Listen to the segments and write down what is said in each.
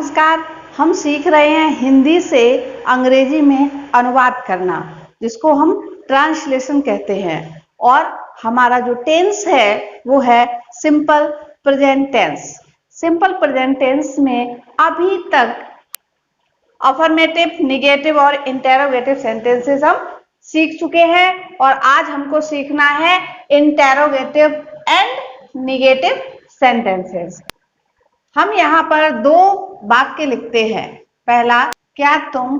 नमस्कार। हम सीख रहे हैं हिंदी से अंग्रेजी में अनुवाद करना, जिसको हम ट्रांसलेशन कहते हैं। और हमारा जो टेंस है वो है simple present tense. Simple present tense में अभी तक अफर्मेटिव, निगेटिव और इंटेरोगेटिव सेंटेंसेस हम सीख चुके हैं और आज हमको सीखना है इंटेरोगेटिव एंड निगेटिव सेंटेंसेस। हम यहाँ पर दो वाक्य लिखते हैं। पहला, क्या तुम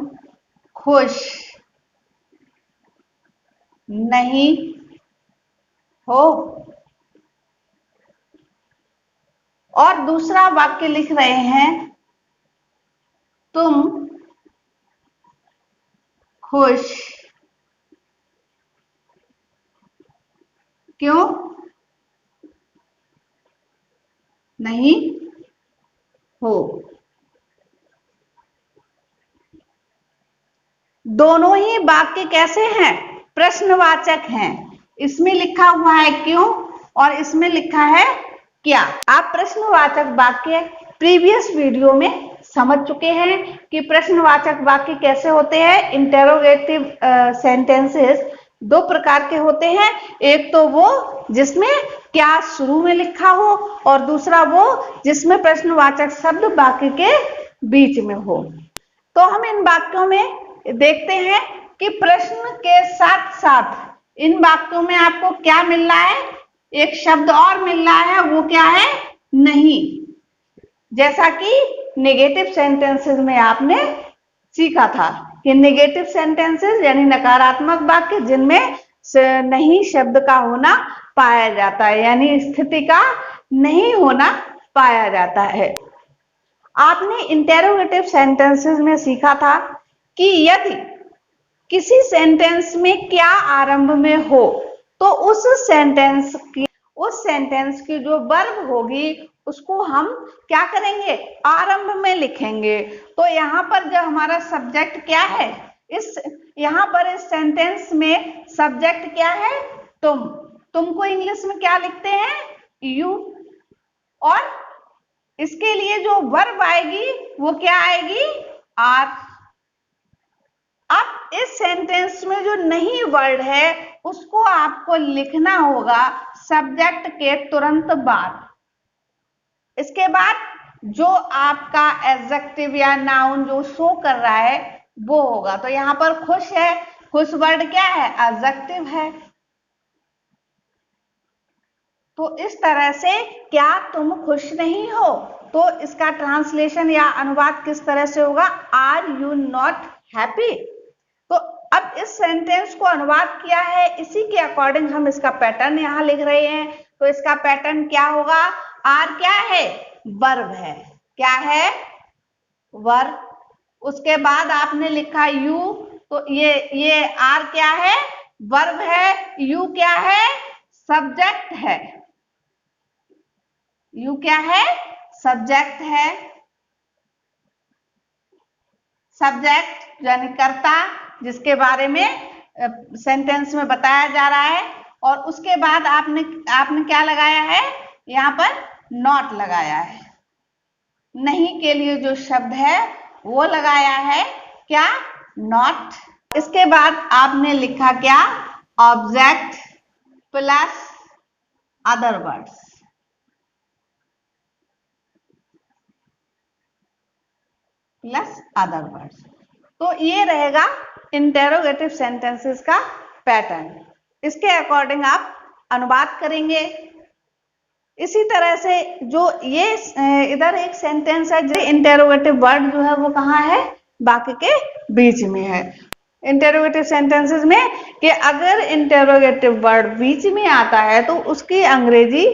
खुश नहीं हो? और दूसरा वाक्य लिख रहे हैं, तुम खुश क्यों नहीं हो? दोनों ही वाक्य कैसे हैं? प्रश्नवाचक हैं। इसमें लिखा हुआ है क्यों और इसमें लिखा है क्या। आप प्रश्नवाचक वाक्य प्रीवियस वीडियो में समझ चुके हैं कि प्रश्नवाचक वाक्य कैसे होते हैं। इंटेरोगेटिव सेंटेंसेस दो प्रकार के होते हैं। एक तो वो जिसमें क्या शुरू में लिखा हो और दूसरा वो जिसमें प्रश्नवाचक शब्द वाक्य के बीच में हो। तो हम इन वाक्यों में देखते हैं कि प्रश्न के साथ साथ इन वाक्यों में आपको क्या मिल रहा है, एक शब्द और मिल रहा है, वो क्या है? नहीं। जैसा कि नेगेटिव सेंटेंसेस में आपने सीखा था कि नेगेटिव सेंटेंसेस यानी नकारात्मक वाक्य जिनमें नहीं शब्द का होना पाया जाता है, यानी स्थिति का नहीं होना पाया जाता है। आपने इंटेरोगेटिव सेंटेंसेस में सीखा था कि यदि किसी सेंटेंस में क्या आरंभ में हो तो उस सेंटेंस की जो वर्ब होगी उसको हम क्या करेंगे? आरंभ में लिखेंगे। तो यहाँ पर जो हमारा सब्जेक्ट क्या है, यहाँ पर इस सेंटेंस में सब्जेक्ट क्या है? तुम। तुमको इंग्लिश में क्या लिखते हैं? यू। और इसके लिए जो वर्ब आएगी वो क्या आएगी? आर। अब इस सेंटेंस में जो नहीं वर्ड है उसको आपको लिखना होगा सब्जेक्ट के तुरंत बाद। इसके बाद जो आपका एडजेक्टिव या नाउन जो शो कर रहा है वो होगा। तो यहाँ पर खुश है, खुश वर्ड क्या है? एडजेक्टिव है। तो इस तरह से क्या तुम खुश नहीं हो, तो इसका ट्रांसलेशन या अनुवाद किस तरह से होगा? Are you not happy. तो अब इस सेंटेंस को अनुवाद किया है, इसी के अकॉर्डिंग हम इसका पैटर्न यहाँ लिख रहे हैं। तो इसका पैटर्न क्या होगा? आर क्या है? वर्ब है। क्या है? वर्ब। उसके बाद आपने लिखा यू, तो ये आर क्या है? वर्ब है। यू क्या है? सब्जेक्ट है। यू क्या है? सब्जेक्ट है। सब्जेक्ट यानी कर्ता, जिसके बारे में सेंटेंस में बताया जा रहा है। और उसके बाद आपने क्या लगाया है? यहाँ पर नॉट लगाया है। नहीं के लिए जो शब्द है वो लगाया है क्या? नॉट। इसके बाद आपने लिखा क्या? Object plus other words. Plus other words. तो ये रहेगा इंटेरोगेटिव सेंटेंसेस का पैटर्न। इसके अकॉर्डिंग आप अनुवाद करेंगे। इसी तरह से जो ये इधर एक सेंटेंस है, जो इंटेरोगेटिव वर्ड जो है वो कहाँ है? वाक्य के बीच में है। इंटेरोगेटिव सेंटेंसेस में कि अगर इंटेरोगेटिव वर्ड बीच में आता है तो उसकी अंग्रेजी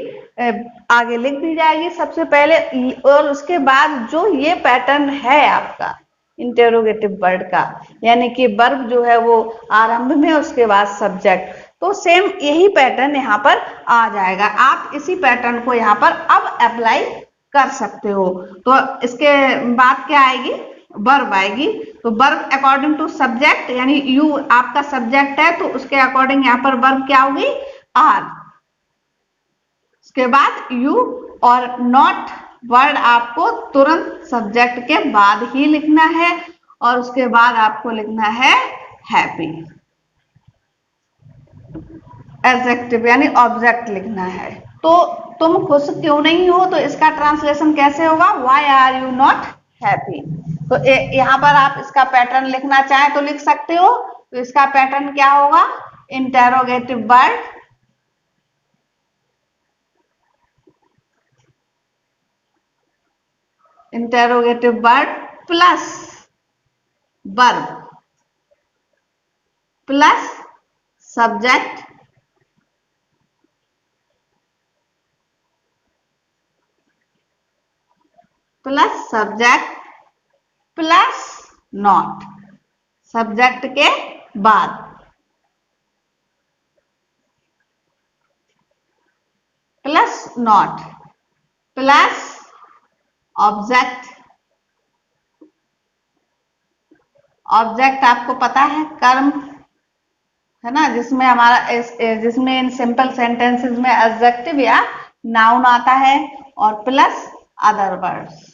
आगे लिख दी जाएगी सबसे पहले, और उसके बाद जो ये पैटर्न है आपका इंटेरोगेटिव वर्ड का, यानी कि वर्ब जो है वो आरंभ में, उसके बाद सब्जेक्ट, तो सेम यही पैटर्न यहाँ पर आ जाएगा। आप इसी पैटर्न को यहाँ पर अब अप्लाई कर सकते हो। तो इसके बाद क्या आएगी? वर्ब आएगी। तो वर्ब अकॉर्डिंग टू सब्जेक्ट, यानी यू आपका सब्जेक्ट है तो उसके अकॉर्डिंग यहाँ पर वर्ब क्या होगी? आर। उसके बाद यू और नॉट वर्ड आपको तुरंत सब्जेक्ट के बाद ही लिखना है और उसके बाद आपको लिखना है हैप्पी। एडजेक्टिव यानी ऑब्जेक्ट लिखना है। तो तुम खुश क्यों नहीं हो, तो इसका ट्रांसलेशन कैसे होगा, why are you not happy. तो यहाँ पर आप इसका पैटर्न लिखना चाहें तो लिख सकते हो। तो इसका पैटर्न क्या होगा, interrogative word, interrogative word plus verb plus subject plus not, subject के बाद plus not plus object. Object आपको पता है कर्म है ना, जिसमें हमारा जिसमें इन सिंपल सेंटेंसेस में एडजेक्टिव या नाउन आता है, और प्लस अदर वर्ड्स।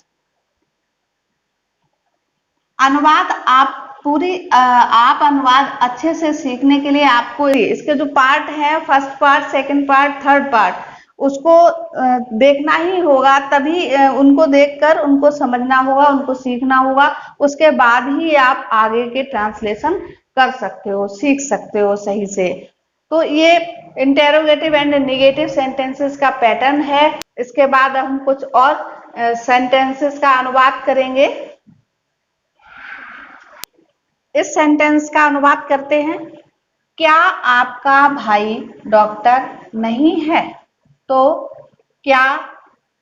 अनुवाद आप अनुवाद अच्छे से सीखने के लिए आपको इसके जो पार्ट है, first part, second part, third part, उसको देखना ही होगा, तभी उनको देखकर उनको समझना होगा, उनको सीखना होगा, उसके बाद ही आप आगे के ट्रांसलेशन कर सकते हो, सीख सकते हो सही से। तो ये इंटेरोगेटिव एंड नेगेटिव सेंटेंसेस का पैटर्न है। इसके बाद हम कुछ और सेंटेंसेस का अनुवाद करेंगे। इस सेंटेंस का अनुवाद करते हैं। क्या आपका भाई डॉक्टर नहीं है? तो क्या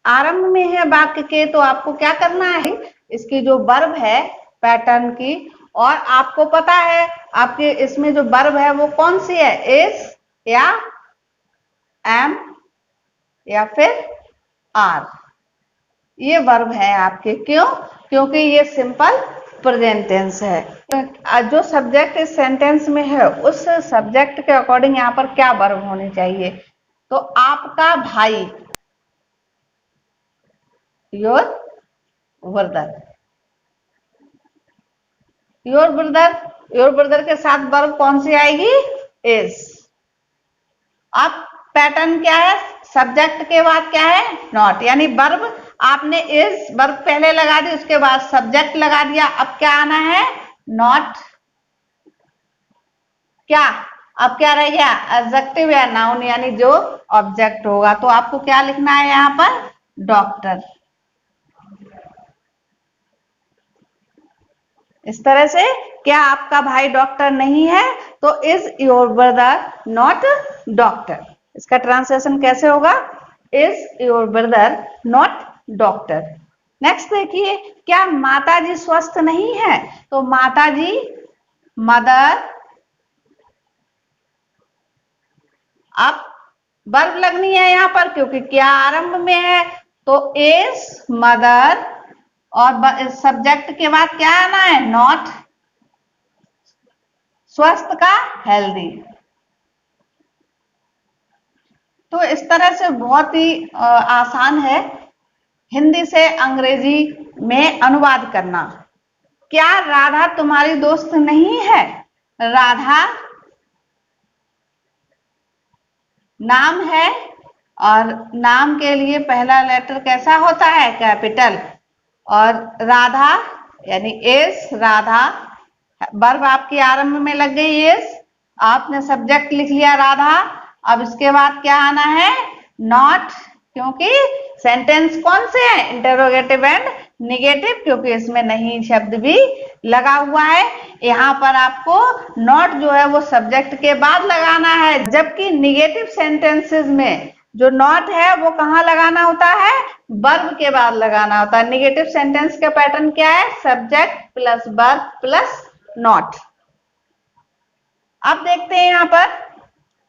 आरंभ में है वाक्य के, तो आपको क्या करना है, इसकी जो वर्ब है पैटर्न की, और आपको पता है आपके इसमें जो वर्ब है वो कौन सी है, इज या एम या फिर आर, ये वर्ब है आपके। क्यों? क्योंकि ये सिंपल प्रेजेंट टेंस है। जो सब्जेक्ट इस सेंटेंस में है उस सब्जेक्ट के अकॉर्डिंग यहाँ पर क्या वर्ब होनी चाहिए, तो आपका भाई, your brother, your brother, your brother के साथ वर्ब कौन सी आएगी, इज। अब पैटर्न क्या है, सब्जेक्ट के बाद क्या है, नॉट, यानी वर्ब आपने इज वर्ब पहले लगा दी, उसके बाद सब्जेक्ट लगा दिया, अब क्या आना है, नॉट। क्या अब क्या रह गया, एडजेक्टिव या नाउन, यानी जो ऑब्जेक्ट होगा। तो आपको क्या लिखना है यहाँ पर, डॉक्टर। इस तरह से, क्या आपका भाई डॉक्टर नहीं है, तो is your brother not doctor. इसका ट्रांसलेशन कैसे होगा, is your brother not doctor. Next देखिए, क्या माताजी स्वस्थ नहीं है, तो माताजी, मदर, अब वर्ब लगनी है यहाँ पर क्योंकि क्या आरंभ में है, तो इज मदर, और सब्जेक्ट के बाद क्या आना है, नॉट, स्वस्थ का हेल्दी। तो इस तरह से बहुत ही आसान है हिंदी से अंग्रेजी में अनुवाद करना। क्या राधा तुम्हारी दोस्त नहीं है? राधा नाम है, और नाम के लिए पहला लेटर कैसा होता है, कैपिटल, और राधा यानी इज, राधा वर्ब आपकी आरंभ में लग गई इज, आपने सब्जेक्ट लिख लिया राधा, अब इसके बाद क्या आना है, नॉट, क्योंकि सेंटेंस कौन से है, इंटरोगेटिव एंड निगेटिव, क्योंकि इसमें नहीं शब्द भी लगा हुआ है। यहाँ पर आपको नॉट जो है वो सब्जेक्ट के बाद लगाना है, जबकि निगेटिव सेंटेंसेस में जो नॉट है वो कहाँ लगाना होता है, वर्ब के बाद लगाना होता है। निगेटिव सेंटेंस का पैटर्न क्या है, subject plus verb plus not. अब देखते हैं यहाँ पर,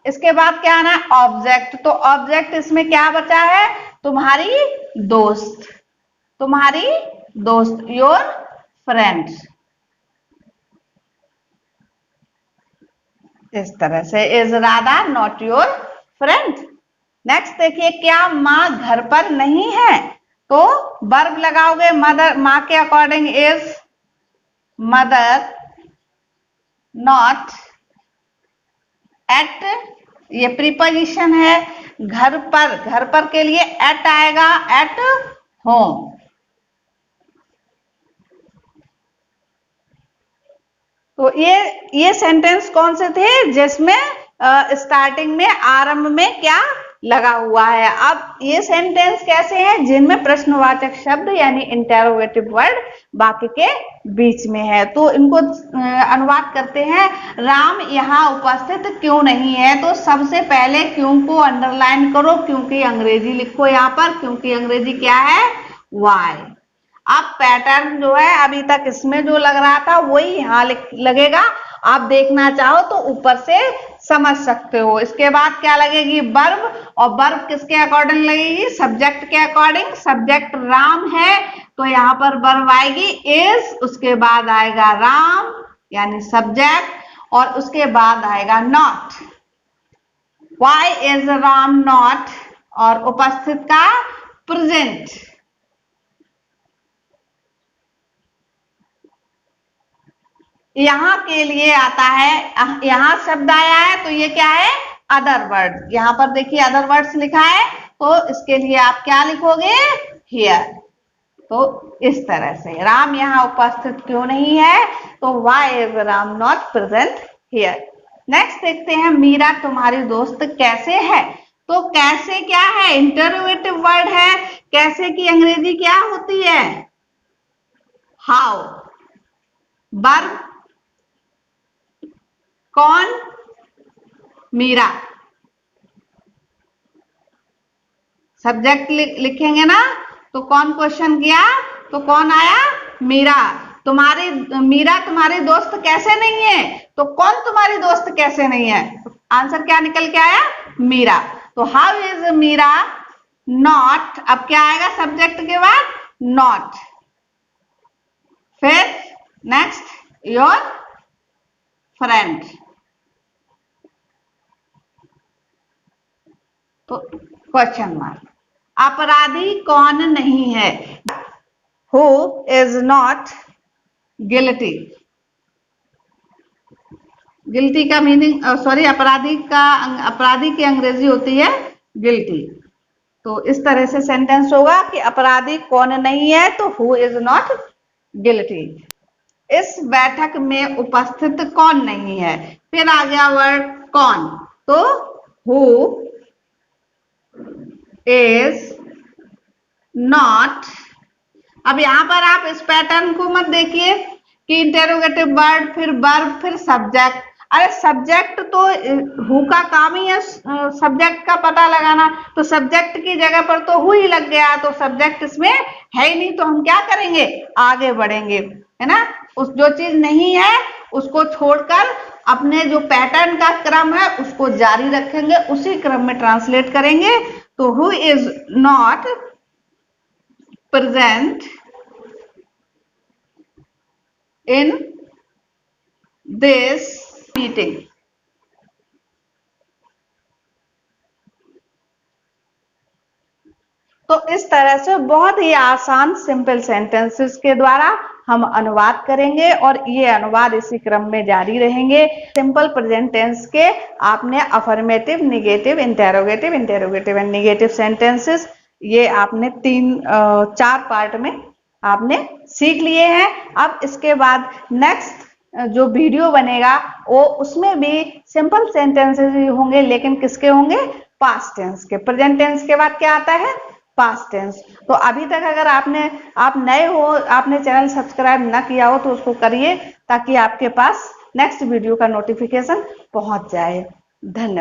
इसके बाद क्या आना है, ऑब्जेक्ट। तो ऑब्जेक्ट इसमें क्या बचा है, तुम्हारी दोस्त, तुम्हारी दोस्त, योर फ्रेंड। इस तरह से, is Radha not your friend. Next देखिए, क्या माँ घर पर नहीं है, तो वर्ब लगाओगे मदर, माँ के according is mother not at, ये प्रीपोजिशन है। घर पर के लिए एट आएगा, एट होम। तो ये सेंटेंस कौन से थे जिसमें स्टार्टिंग में आरंभ में क्या लगा हुआ है। अब ये सेंटेंस कैसे हैं जिनमें प्रश्नवाचक शब्द यानी इंटेरोगेटिव वर्ड वाक्य के बीच में है। तो इनको अनुवाद करते हैं। राम यहाँ उपस्थित क्यों नहीं है। तो सबसे पहले क्यों को अंडरलाइन करो, क्योंकि अंग्रेजी लिखो यहाँ पर, क्योंकि अंग्रेजी क्या है, वाई। अब पैटर्न जो है अभी तक इसमें जो लग रहा था वही यहाँ लगेगा। आप देखना चाहो तो ऊपर से समझ सकते हो। इसके बाद क्या लगेगी, वर्ब, और वर्ब किसके अकॉर्डिंग लगेगी, सब्जेक्ट के अकॉर्डिंग। सब्जेक्ट राम है तो यहाँ पर वर्ब आएगी इज, उसके बाद आएगा राम यानी सब्जेक्ट, और उसके बाद आएगा not. Why is Ram not, और उपस्थित का प्रेजेंट। यहां के लिए आता है, यहां शब्द आया है तो ये क्या है, अदर वर्ड। यहां पर देखिए अदर वर्ड्स लिखा है, तो इसके लिए आप क्या लिखोगे, हियर। तो इस तरह से राम यहाँ उपस्थित क्यों नहीं है, तो why is Ram not present here. Next देखते हैं, मीरा तुम्हारी दोस्त कैसे है। तो कैसे क्या है, इंटरोगेटिव वर्ड है। कैसे की अंग्रेजी क्या होती है, हाउ। वर्ब कौन, मीरा। सब्जेक्ट लिखेंगे ना, तो कौन क्वेश्चन किया, तो कौन आया, मीरा। मीरा तुम्हारी दोस्त कैसे नहीं है, तो कौन तुम्हारी दोस्त कैसे नहीं है, तो आंसर क्या निकल के आया, मीरा। तो हाउ इज मीरा नॉट, अब क्या आएगा सब्जेक्ट के बाद, नॉट। फिर नेक्स्ट, योर फ्रेंड। तो क्वेश्चन मार्क। अपराधी कौन नहीं है, who is not guilty. Guilty का मीनिंग, सॉरी, अपराधी की अंग्रेजी होती है गिल्टी। तो इस तरह से सेंटेंस होगा कि अपराधी कौन नहीं है, तो हु इज नॉट गिल्टी। इस बैठक में उपस्थित कौन नहीं है। फिर आ गया वर्ड कौन, तो हु इज नॉट। अब यहां पर आप इस पैटर्न को मत देखिए कि इंटेरोगेटिव वर्ड, फिर वर्ब, फिर सब्जेक्ट। अरे सब्जेक्ट तो हु का काम ही है सब्जेक्ट का पता लगाना, तो सब्जेक्ट की जगह पर तो हु ही लग गया, तो सब्जेक्ट इसमें है ही नहीं। तो हम क्या करेंगे, आगे बढ़ेंगे, है ना। उस जो चीज नहीं है उसको छोड़कर अपने जो पैटर्न का क्रम है उसको जारी रखेंगे, उसी क्रम में ट्रांसलेट करेंगे। तो who is not present in this meeting। तो इस तरह से बहुत ही आसान सिंपल सेंटेंसेस के द्वारा हम अनुवाद करेंगे, और ये अनुवाद इसी क्रम में जारी रहेंगे। सिंपल प्रेजेंट टेंस के आपने affirmative, negative, interrogative and negative sentences, ये आपने 4 पार्ट में आपने सीख लिए हैं। अब इसके बाद नेक्स्ट जो वीडियो बनेगा वो उसमें भी सिंपल सेंटेंसेस ही होंगे, लेकिन किसके होंगे, पास्ट टेंस के। प्रेजेंट टेंस के बाद क्या आता है, पास्ट टेंस। तो अभी तक अगर आप नए हो, आपने चैनल सब्सक्राइब ना किया हो, तो उसको करिए ताकि आपके पास नेक्स्ट वीडियो का नोटिफिकेशन पहुंच जाए। धन्यवाद।